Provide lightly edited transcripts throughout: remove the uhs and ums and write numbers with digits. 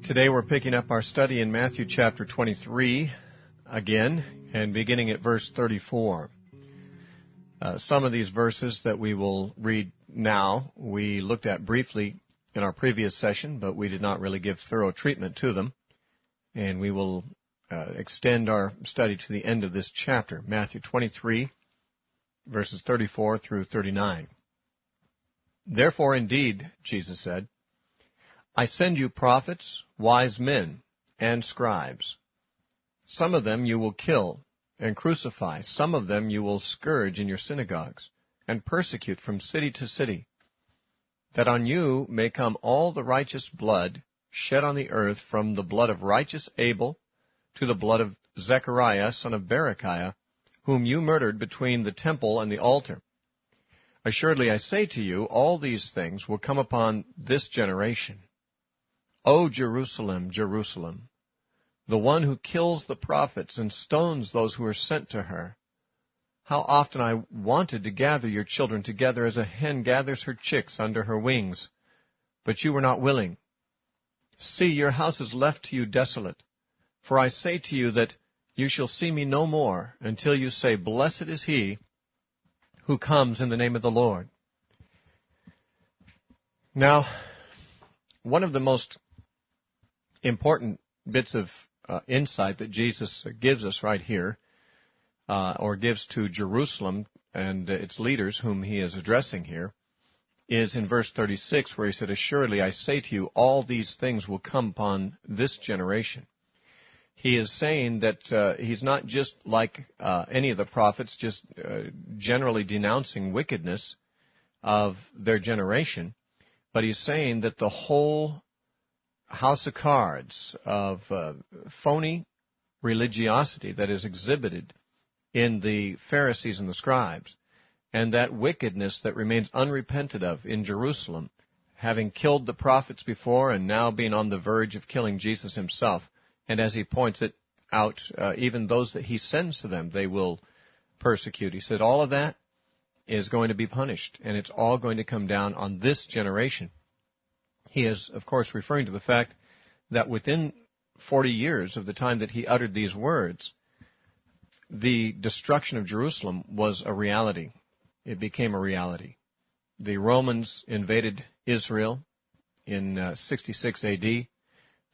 Today we're picking up our study in Matthew chapter 23 again, and beginning at verse 34. Some of these verses that we will read now, we looked at briefly in our previous session, but we did not really give thorough treatment to them. And we will extend our study to the end of this chapter, Matthew 23, verses 34 through 39. Therefore, indeed, Jesus said, I send you prophets, wise men, and scribes. Some of them you will kill and crucify. Some of them you will scourge in your synagogues and persecute from city to city, that on you may come all the righteous blood shed on the earth, from the blood of righteous Abel to the blood of Zechariah, son of Berechiah, whom you murdered between the temple and the altar. Assuredly I say to you, all these things will come upon this generation. O Jerusalem, Jerusalem, the one who kills the prophets and stones those who are sent to her. How often I wanted to gather your children together as a hen gathers her chicks under her wings, but you were not willing. See, your house is left to you desolate. For I say to you that you shall see me no more until you say, Blessed is he who comes in the name of the Lord. Now, one of the most important bits of insight that Jesus gives us right here, or gives to Jerusalem and its leaders whom he is addressing here, is in verse 36, where he said, Assuredly I say to you, all these things will come upon this generation. He is saying that he's not just like any of the prophets, just generally denouncing wickedness of their generation, but he's saying that the whole house of cards of phony religiosity that is exhibited in the Pharisees and the scribes, and that wickedness that remains unrepented of in Jerusalem, having killed the prophets before and now being on the verge of killing Jesus himself. And as he points it out, even those that he sends to them, they will persecute. He said all of that is going to be punished, and it's all going to come down on this generation. He is, of course, referring to the fact that within 40 years of the time that he uttered these words, the destruction of Jerusalem was a reality. It became a reality. The Romans invaded Israel in 66 A.D.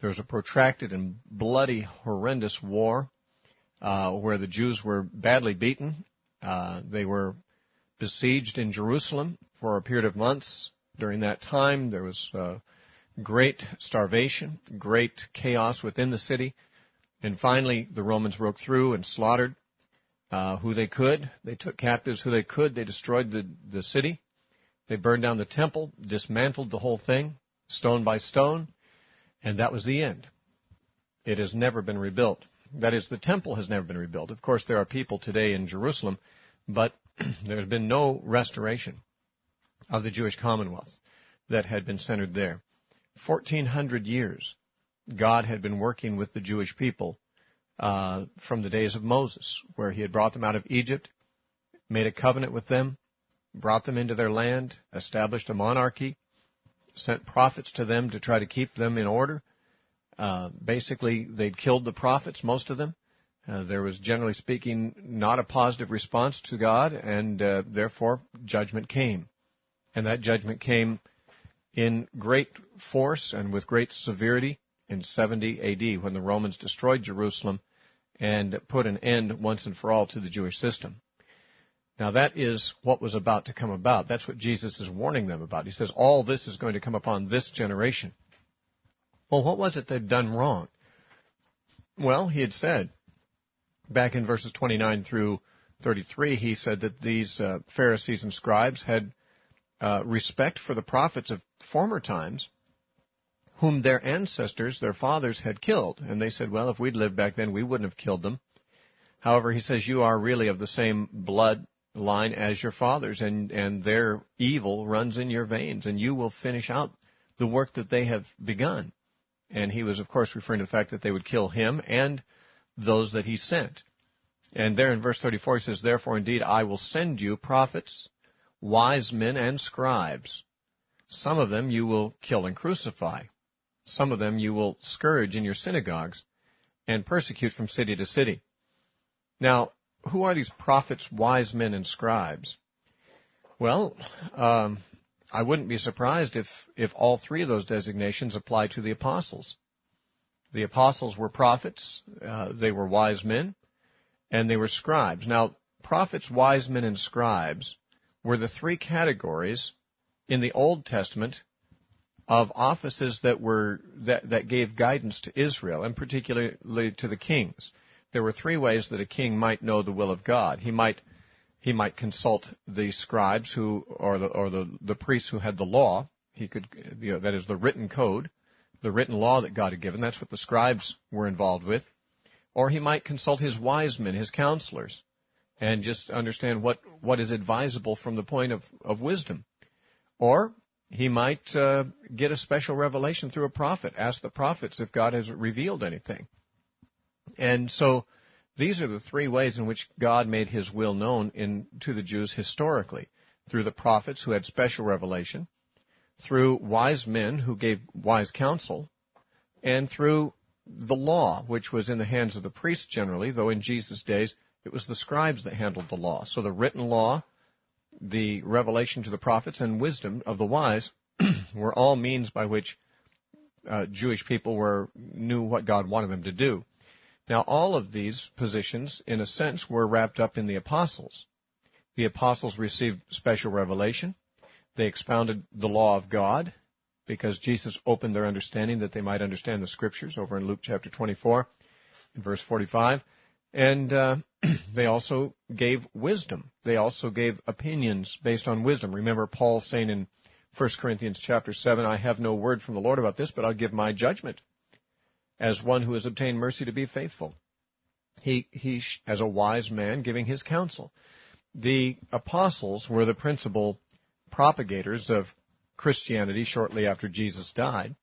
There was a protracted and bloody, horrendous war where the Jews were badly beaten. They were besieged in Jerusalem for a period of months. During that time, there was great starvation, great chaos within the city. And finally, the Romans broke through and slaughtered who they could. They took captives who they could. They destroyed the city. They burned down the temple, dismantled the whole thing, stone by stone. And that was the end. It has never been rebuilt. That is, the temple has never been rebuilt. Of course, there are people today in Jerusalem, but there's been no restoration of the Jewish Commonwealth that had been centered there. 1,400 years, God had been working with the Jewish people from the days of Moses, where he had brought them out of Egypt, made a covenant with them, brought them into their land, established a monarchy, sent prophets to them to try to keep them in order. Basically, they'd killed the prophets, most of them. There was, generally speaking, not a positive response to God, and therefore judgment came. And that judgment came in great force and with great severity in 70 A.D. when the Romans destroyed Jerusalem and put an end once and for all to the Jewish system. Now that is what was about to come about. That's what Jesus is warning them about. He says all this is going to come upon this generation. Well, what was it they'd done wrong? Well, he had said back in verses 29 through 33, he said that these Pharisees and scribes had respect for the prophets of former times, whom their ancestors, their fathers, had killed. And they said, well, if we'd lived back then, we wouldn't have killed them. However, he says, you are really of the same blood line as your fathers, and their evil runs in your veins, and you will finish out the work that they have begun. And he was, of course, referring to the fact that they would kill him and those that he sent. And there in verse 34, he says, Therefore, indeed, I will send you prophets, wise men, and scribes. Some of them you will kill and crucify. Some of them you will scourge in your synagogues and persecute from city to city. Now, who are these prophets, wise men, and scribes? Well, I wouldn't be surprised if all three of those designations apply to the apostles. The apostles were prophets, they were wise men, and they were scribes. Now, prophets, wise men, and scribes were the three categories in the Old Testament of offices that gave guidance to Israel, and particularly to the kings. There were three ways that a king might know the will of God. He might consult the scribes or the priests who had the law. He could, that is the written code, the written law that God had given. That's what the scribes were involved with. Or he might consult his wise men, his counselors, and just understand what is advisable from the point of wisdom. Or he might get a special revelation through a prophet, ask the prophets if God has revealed anything. And so these are the three ways in which God made his will known to the Jews historically: through the prophets who had special revelation, through wise men who gave wise counsel, and through the law, which was in the hands of the priests generally, though in Jesus' days it was the scribes that handled the law. So the written law, the revelation to the prophets, and wisdom of the wise were all means by which Jewish people knew what God wanted them to do. Now, all of these positions, in a sense, were wrapped up in the apostles. The apostles received special revelation. They expounded the law of God because Jesus opened their understanding that they might understand the Scriptures, over in Luke chapter 24, in verse 45. And they also gave wisdom. They also gave opinions based on wisdom. Remember Paul saying in 1 Corinthians chapter 7, I have no word from the Lord about this, but I'll give my judgment as one who has obtained mercy to be faithful. He as a wise man, giving his counsel. The apostles were the principal propagators of Christianity shortly after Jesus died.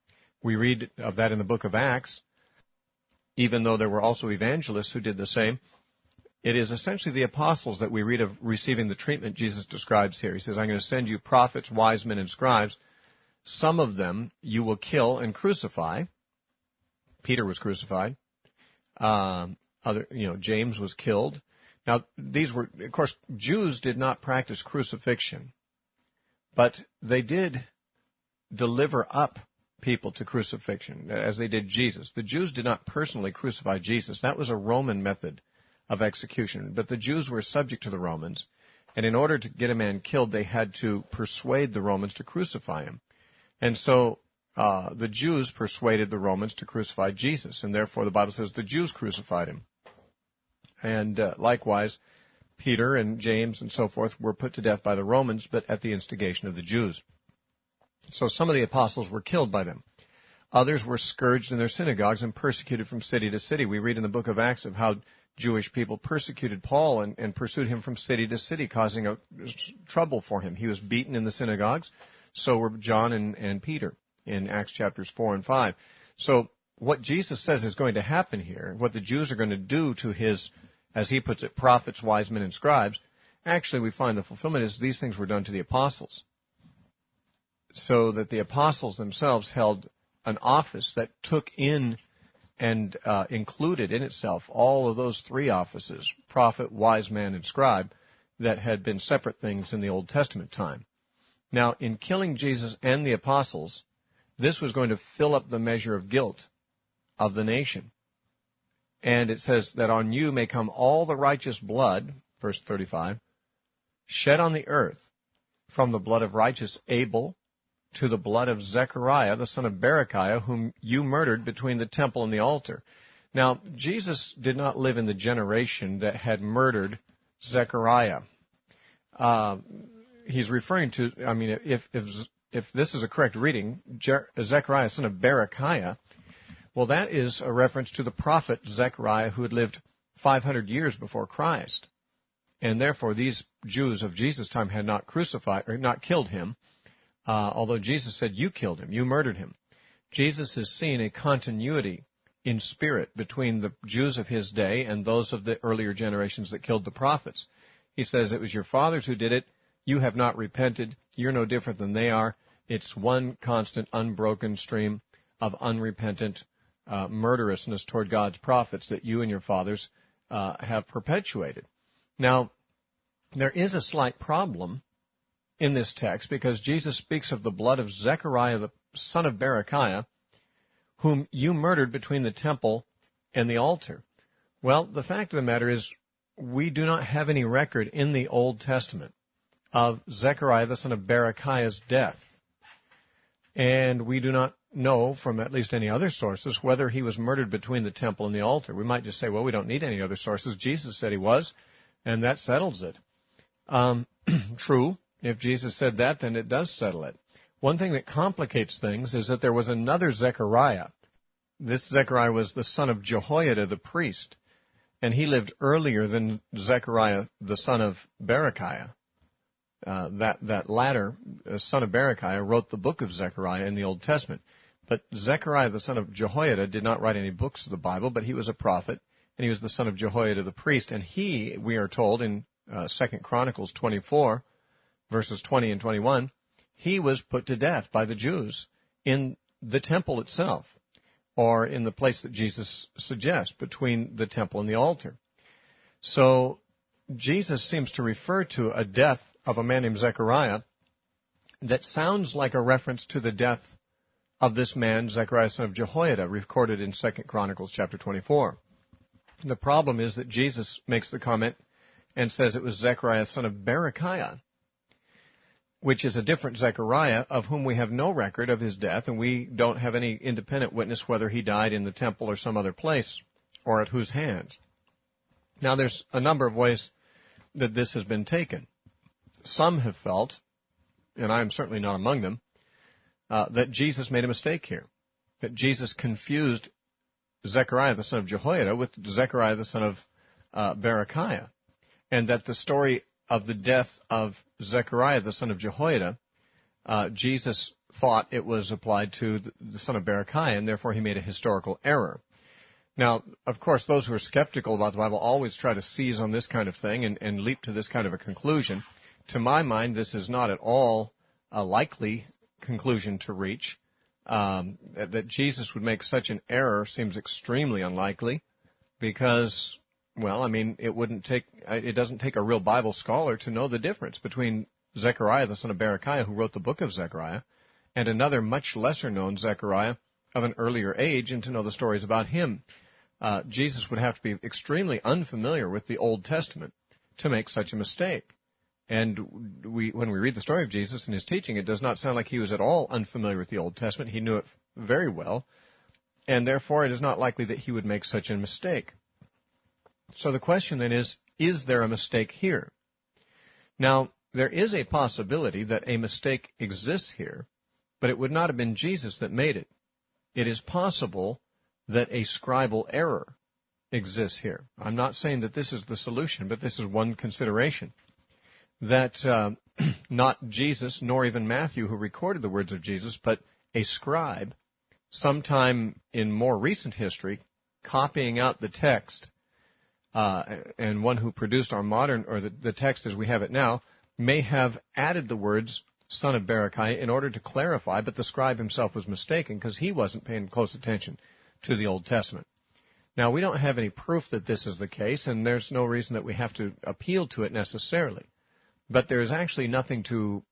We read of that in the book of Acts, even though there were also evangelists who did the same. It is essentially the apostles that we read of receiving the treatment Jesus describes here. He says, I'm going to send you prophets, wise men, and scribes. Some of them you will kill and crucify. Peter was crucified. James was killed. Now, these were, of course, Jews did not practice crucifixion, but they did deliver up people to crucifixion, as they did Jesus. The Jews did not personally crucify Jesus. That was a Roman method of execution. But the Jews were subject to the Romans, and in order to get a man killed, they had to persuade the Romans to crucify him. And so the Jews persuaded the Romans to crucify Jesus, and therefore the Bible says the Jews crucified him. And likewise, Peter and James and so forth were put to death by the Romans, but at the instigation of the Jews. So some of the apostles were killed by them. Others were scourged in their synagogues and persecuted from city to city. We read in the book of Acts of how Jewish people persecuted Paul and pursued him from city to city, causing trouble for him. He was beaten in the synagogues. So were John and Peter in Acts chapters 4 and 5. So what Jesus says is going to happen here, what the Jews are going to do to his, as he puts it, prophets, wise men, and scribes, actually we find the fulfillment is these things were done to the apostles. So that the apostles themselves held an office that took in and included in itself all of those three offices, prophet, wise man, and scribe, that had been separate things in the Old Testament time. Now, in killing Jesus and the apostles, this was going to fill up the measure of guilt of the nation. And it says that on you may come all the righteous blood, verse 35, shed on the earth, from the blood of righteous Abel to the blood of Zechariah, the son of Berechiah, whom you murdered between the temple and the altar. Now, Jesus did not live in the generation that had murdered Zechariah. He's referring to, if this is a correct reading, Zechariah, son of Berechiah, well, that is a reference to the prophet Zechariah, who had lived 500 years before Christ. And therefore, these Jews of Jesus' time had not crucified or not killed him, although Jesus said, you killed him, you murdered him. Jesus is seeing a continuity in spirit between the Jews of his day and those of the earlier generations that killed the prophets. He says, it was your fathers who did it. You have not repented. You're no different than they are. It's one constant, unbroken stream of unrepentant murderousness toward God's prophets that you and your fathers have perpetuated. Now, there is a slight problem in this text because Jesus speaks of the blood of Zechariah, the son of Berechiah, whom you murdered between the temple and the altar. Well, the fact of the matter is we do not have any record in the Old Testament of Zechariah, the son of Berechiah's death. And we do not know from at least any other sources whether he was murdered between the temple and the altar. We might just say, well, we don't need any other sources. Jesus said he was, and that settles it. True. If Jesus said that, then it does settle it. One thing that complicates things is that there was another Zechariah. This Zechariah was the son of Jehoiada, the priest, and he lived earlier than Zechariah, the son of Berechiah. That latter son of Berechiah wrote the book of Zechariah in the Old Testament. But Zechariah, the son of Jehoiada, did not write any books of the Bible, but he was a prophet, and he was the son of Jehoiada, the priest. And he, we are told in 2 Chronicles 24, verses 20 and 21, he was put to death by the Jews in the temple itself, or in the place that Jesus suggests, between the temple and the altar. So Jesus seems to refer to a death of a man named Zechariah that sounds like a reference to the death of this man, Zechariah, son of Jehoiada, recorded in 2 Chronicles chapter 24. The problem is that Jesus makes the comment and says it was Zechariah, son of Berechiah, which is a different Zechariah of whom we have no record of his death, and we don't have any independent witness whether he died in the temple or some other place, or at whose hands. Now, there's a number of ways that this has been taken. Some have felt, and I am certainly not among them, that Jesus made a mistake here, that Jesus confused Zechariah, the son of Jehoiada, with Zechariah, the son of Berechiah, and that the story of the death of Zechariah, the son of Jehoiada, Jesus thought it was applied to the son of Berechiah, and therefore he made a historical error. Now, of course, those who are skeptical about the Bible always try to seize on this kind of thing and leap to this kind of a conclusion. To my mind, this is not at all a likely conclusion to reach. That Jesus would make such an error seems extremely unlikely because, well, I mean, it doesn't take a real Bible scholar to know the difference between Zechariah, the son of Berechiah, who wrote the book of Zechariah, and another much lesser known Zechariah of an earlier age, and to know the stories about him. Jesus would have to be extremely unfamiliar with the Old Testament to make such a mistake. And when we read the story of Jesus and his teaching, it does not sound like he was at all unfamiliar with the Old Testament. He knew it very well, and therefore it is not likely that he would make such a mistake. So the question then is there a mistake here? Now, there is a possibility that a mistake exists here, but it would not have been Jesus that made it. It is possible that a scribal error exists here. I'm not saying that this is the solution, but this is one consideration. That not Jesus, nor even Matthew, who recorded the words of Jesus, but a scribe, sometime in more recent history, copying out the text, and one who produced our modern, or the text as we have it now, may have added the words son of Berechiah in order to clarify, but the scribe himself was mistaken because he wasn't paying close attention to the Old Testament. Now, we don't have any proof that this is the case, and there's no reason that we have to appeal to it necessarily. But there is actually nothing to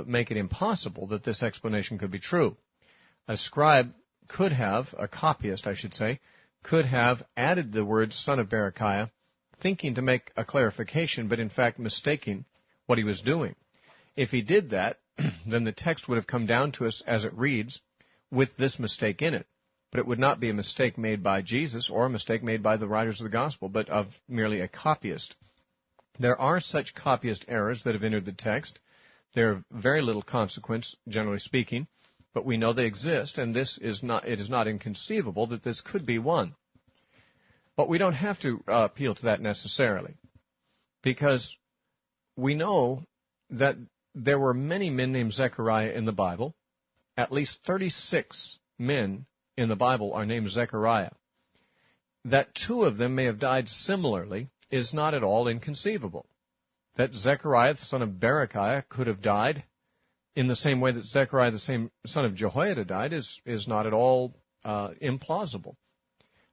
make it impossible that this explanation could be true. A scribe could have, a copyist, I should say, could have added the words son of Berechiah, thinking to make a clarification, but in fact mistaking what he was doing. If he did that, then the text would have come down to us as it reads with this mistake in it. But it would not be a mistake made by Jesus or a mistake made by the writers of the gospel, but of merely a copyist. There are such copyist errors that have entered the text. They're of very little consequence, generally speaking, but we know they exist, and it is not inconceivable that this could be one. But we don't have to appeal to that necessarily, because we know that there were many men named Zechariah in the Bible. At least 36 men in the Bible are named Zechariah. That two of them may have died similarly is not at all inconceivable. That Zechariah, the son of Berechiah, could have died in the same way that Zechariah, the same son of Jehoiada, died is not at all implausible,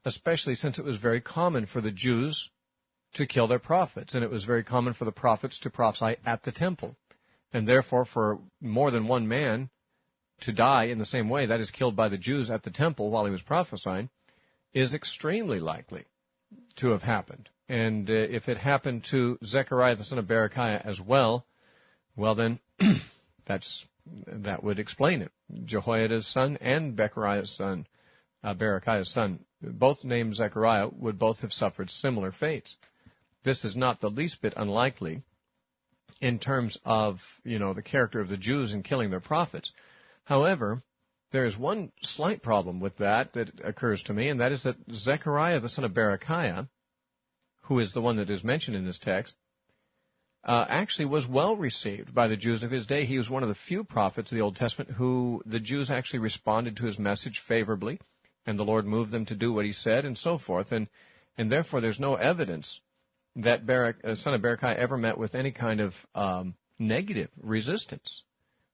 especially since it was very common for the Jews to kill their prophets, and it was very common for the prophets to prophesy at the temple. And therefore, for more than one man to die in the same way, that is, killed by the Jews at the temple while he was prophesying, is extremely likely to have happened. And if it happened to Zechariah the son of Berechiah as well, well then, that would explain it. Jehoiada's son and Berechiah's son, both named Zechariah, would both have suffered similar fates. This is not the least bit unlikely in terms of, the character of the Jews in killing their prophets. However, there is one slight problem with that occurs to me, and that is that Zechariah the son of Berechiah, who is the one that is mentioned in this text, actually was well received by the Jews of his day. He was one of the few prophets of the Old Testament who the Jews actually responded to his message favorably, and the Lord moved them to do what he said, and so forth. And therefore, there's no evidence that son of Berechiah ever met with any kind of negative resistance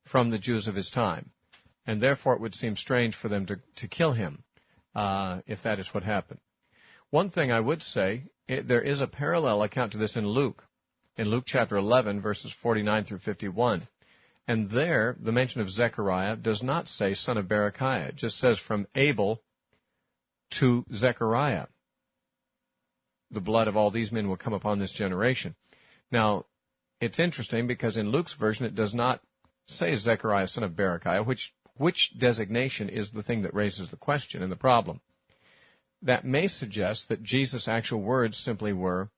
from the Jews of his time. And therefore, it would seem strange for them to kill him if that is what happened. One thing I would say, there is a parallel account to this in Luke chapter 11, verses 49 through 51. And there, the mention of Zechariah does not say son of Berechiah. It just says from Abel to Zechariah. The blood of all these men will come upon this generation. Now, it's interesting because in Luke's version it does not say Zechariah son of Berechiah, which designation is the thing that raises the question and the problem. That may suggest that Jesus' actual words simply were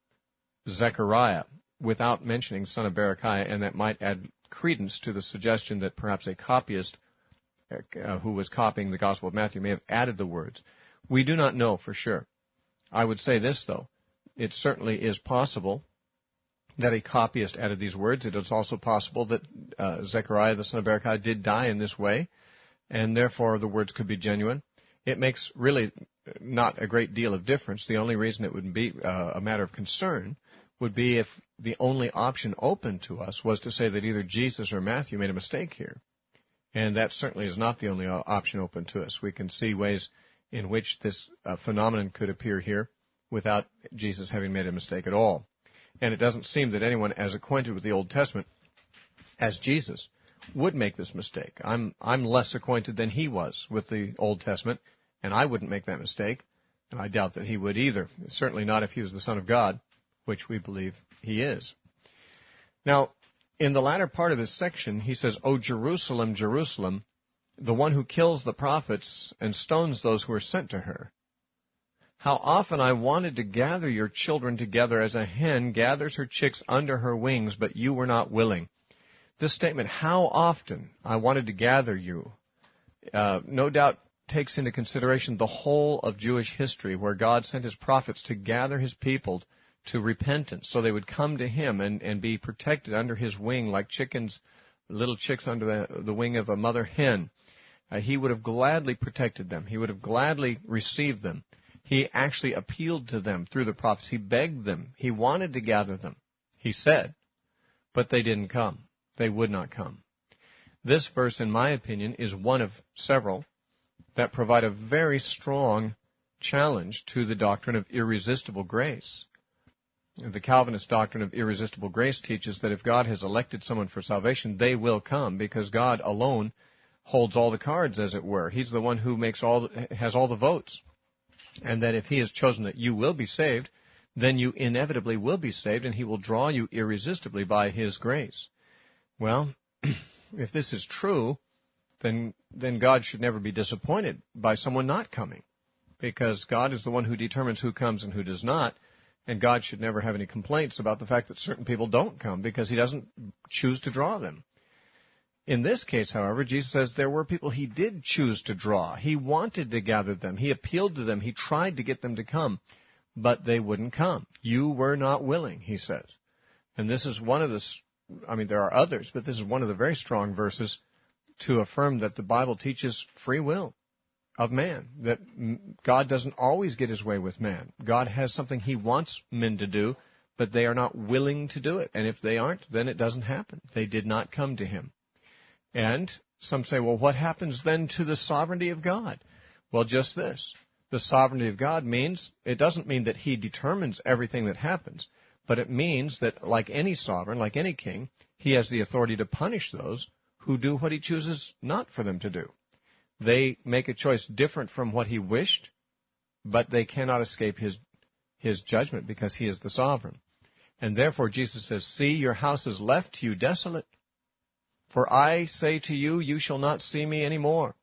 Zechariah, without mentioning son of Berechiah, and that might add credence to the suggestion that perhaps a copyist who was copying the Gospel of Matthew may have added the words. We do not know for sure. I would say this, though. It certainly is possible that a copyist added these words. It is also possible that Zechariah, the son of Berechiah, did die in this way, and therefore the words could be genuine. It makes really not a great deal of difference. The only reason it would be a matter of concern would be if the only option open to us was to say that either Jesus or Matthew made a mistake here. And that certainly is not the only option open to us. We can see ways in which this phenomenon could appear here without Jesus having made a mistake at all. And it doesn't seem that anyone as acquainted with the Old Testament as Jesus would make this mistake. I'm less acquainted than he was with the Old Testament, and I wouldn't make that mistake, and I doubt that he would either. Certainly not if he was the Son of God, which we believe he is. Now, in the latter part of this section, he says, O Jerusalem, Jerusalem, the one who kills the prophets and stones those who are sent to her. How often I wanted to gather your children together as a hen gathers her chicks under her wings, but you were not willing. This statement, how often I wanted to gather you, no doubt takes into consideration the whole of Jewish history, where God sent his prophets to gather his people to repentance, so they would come to him and be protected under his wing like chickens, little chicks under the wing of a mother hen. He would have gladly protected them. He would have gladly received them. He actually appealed to them through the prophets. He begged them. He wanted to gather them, he said, but they didn't come. They would not come. This verse, in my opinion, is one of several that provide a very strong challenge to the doctrine of irresistible grace. The Calvinist doctrine of irresistible grace teaches that if God has elected someone for salvation, they will come because God alone holds all the cards, as it were. He's the one who has all the votes. And that if he has chosen that you will be saved, then you inevitably will be saved, and he will draw you irresistibly by his grace. Well, if this is true, then God should never be disappointed by someone not coming, because God is the one who determines who comes and who does not, and God should never have any complaints about the fact that certain people don't come because he doesn't choose to draw them. In this case, however, Jesus says there were people he did choose to draw. He wanted to gather them. He appealed to them. He tried to get them to come, but they wouldn't come. You were not willing, he says. And this is one of there are others, but this is one of the very strong verses to affirm that the Bible teaches free will of man, that God doesn't always get his way with man. God has something he wants men to do, but they are not willing to do it. And if they aren't, then it doesn't happen. They did not come to him. And some say, well, what happens then to the sovereignty of God? Well, just this. The sovereignty of God means, it doesn't mean that he determines everything that happens, but it means that like any sovereign, like any king, he has the authority to punish those who do what he chooses not for them to do. They make a choice different from what he wished, but they cannot escape his judgment because he is the sovereign. And therefore Jesus says, see, your house is left to you desolate. For I say to you, you shall not see me any more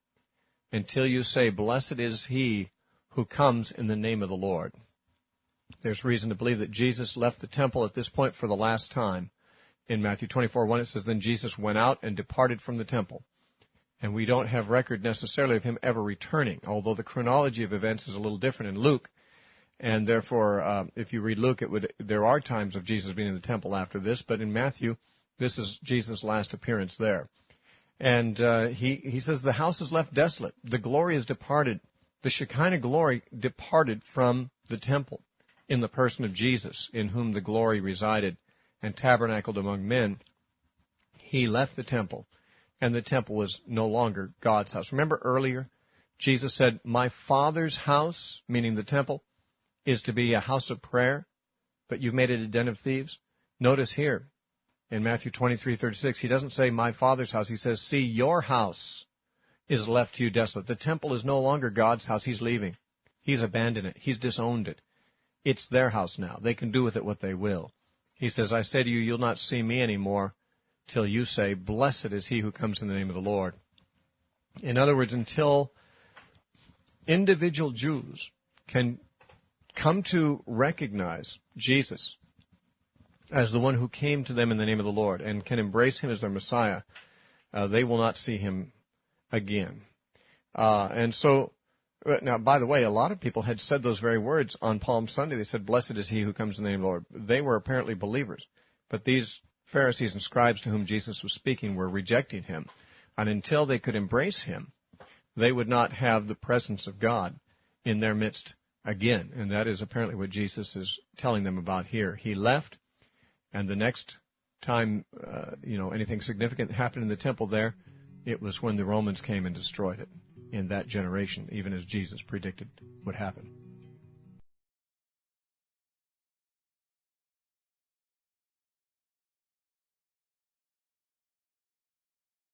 until you say, blessed is he who comes in the name of the Lord. There's reason to believe that Jesus left the temple at this point for the last time. In Matthew 24:1 it says, then Jesus went out and departed from the temple. And we don't have record necessarily of him ever returning, although the chronology of events is a little different in Luke. And therefore, if you read Luke, there are times of Jesus being in the temple after this, but in Matthew, this is Jesus' last appearance there. And he says the house is left desolate. The glory is departed. The Shekinah glory departed from the temple in the person of Jesus, in whom the glory resided and tabernacled among men. He left the temple, and the temple was no longer God's house. Remember earlier, Jesus said, my Father's house, meaning the temple, is to be a house of prayer, but you've made it a den of thieves. Notice here, in Matthew 23:36, he doesn't say my Father's house. He says, see, your house is left to you desolate. The temple is no longer God's house. He's leaving. He's abandoned it. He's disowned it. It's their house now. They can do with it what they will. He says, I say to you, you'll not see me anymore till you say, blessed is he who comes in the name of the Lord. In other words, until individual Jews can come to recognize Jesus as the one who came to them in the name of the Lord and can embrace him as their Messiah, they will not see him again. Now, by the way, a lot of people had said those very words on Palm Sunday. They said, blessed is he who comes in the name of the Lord. They were apparently believers. But these Pharisees and scribes to whom Jesus was speaking were rejecting him. And until they could embrace him, they would not have the presence of God in their midst again. And that is apparently what Jesus is telling them about here. He left, and the next time, anything significant happened in the temple there, it was when the Romans came and destroyed it in that generation, even as Jesus predicted would happen.